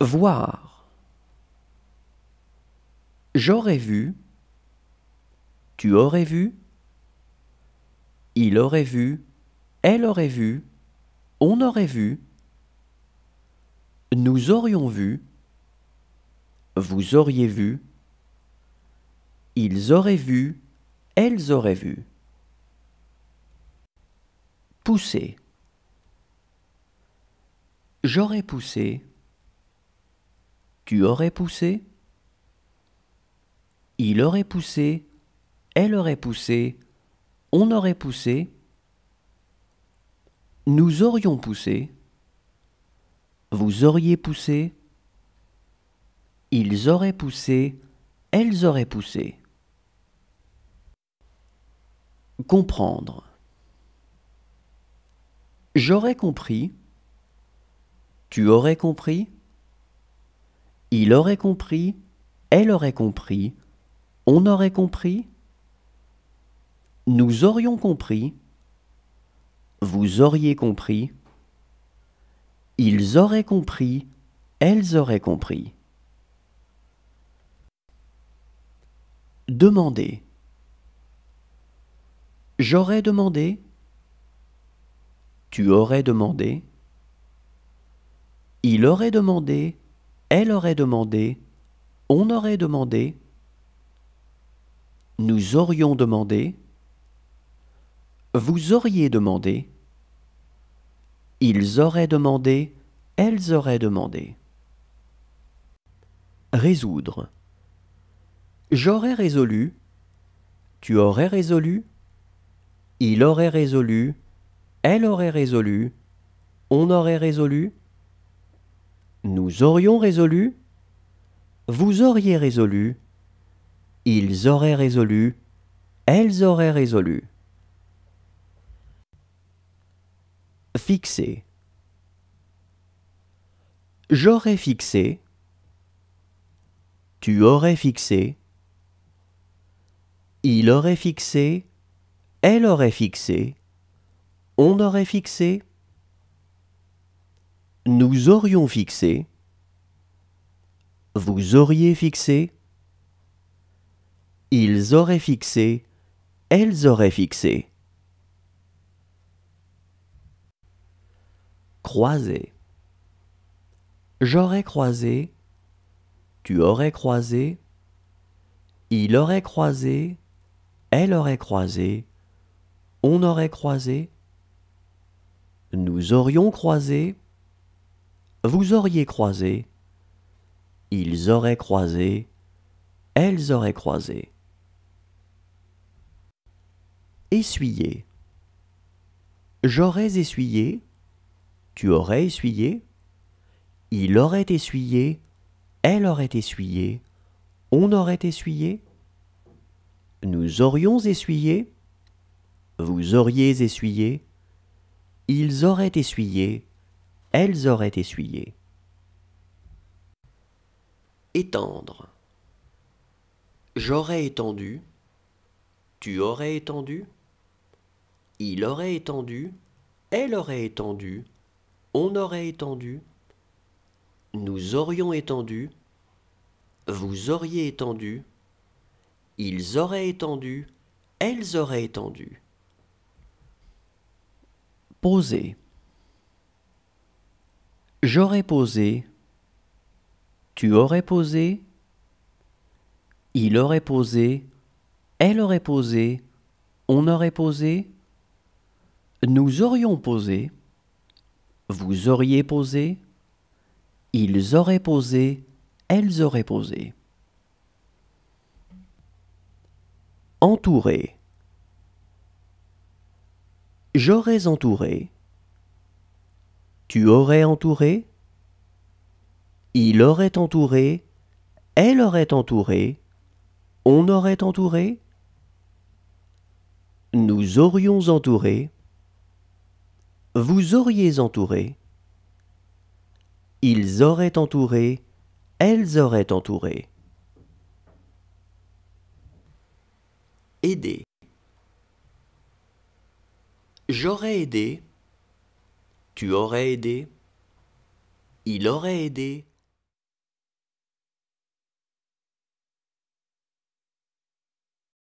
Voir. J'aurais vu. Tu aurais vu. Il aurait vu. Elle aurait vu. On aurait vu. Nous aurions vu. Vous auriez vu. Ils auraient vu. Elles auraient vu. Pousser. J'aurais poussé. Tu aurais poussé. Il aurait poussé. Elle aurait poussé. On aurait poussé. Nous aurions poussé. Vous auriez poussé. Ils auraient poussé. Elles auraient poussé. Comprendre. J'aurais compris. Tu aurais compris. Il aurait compris. Elle aurait compris. On aurait compris. Nous aurions compris. Vous auriez compris. Ils auraient compris. Elles auraient compris. Demander. J'aurais demandé. Tu aurais demandé. Il aurait demandé. Elle aurait demandé. On aurait demandé. Nous aurions demandé. Vous auriez demandé. Ils auraient demandé. Elles auraient demandé. Résoudre. J'aurais résolu. Tu aurais résolu. Il aurait résolu. Elle aurait résolu. On aurait résolu. Nous aurions résolu. Vous auriez résolu. Ils auraient résolu. Elles auraient résolu. Fixer. J'aurais fixé. Tu aurais fixé. Il aurait fixé. Elle aurait fixé. On aurait fixé. Nous aurions fixé. Vous auriez fixé. Ils auraient fixé. Elles auraient fixé. Croiser. J'aurais croisé. Tu aurais croisé. Il aurait croisé. Elle aurait croisé. On aurait croisé. Nous aurions croisé. Vous auriez croisé. Ils auraient croisé. Elles auraient croisé. Essuyer. J'aurais essuyé. Tu aurais essuyé. Il aurait essuyé. Elle aurait essuyé. On aurait essuyé. Nous aurions essuyé. Vous auriez essuyé. Ils auraient essuyé. Elles auraient essuyé. Étendre. J'aurais étendu. Tu aurais étendu. Il aurait étendu. Elle aurait étendu. On aurait étendu. Nous aurions étendu. Vous auriez étendu. Ils auraient étendu. Elles auraient étendu. Poser. J'aurais posé. Tu aurais posé. Il aurait posé. Elle aurait posé. On aurait posé. Nous aurions posé. Vous auriez posé. Ils auraient posé. Elles auraient posé. Entourer. J'aurais entouré. Tu aurais entouré. Il aurait entouré. Elle aurait entouré. On aurait entouré. Nous aurions entouré. Vous auriez entouré. Ils auraient entouré. Elles auraient entouré. Aider. J'aurais aidé. Tu aurais aidé. Il aurait aidé.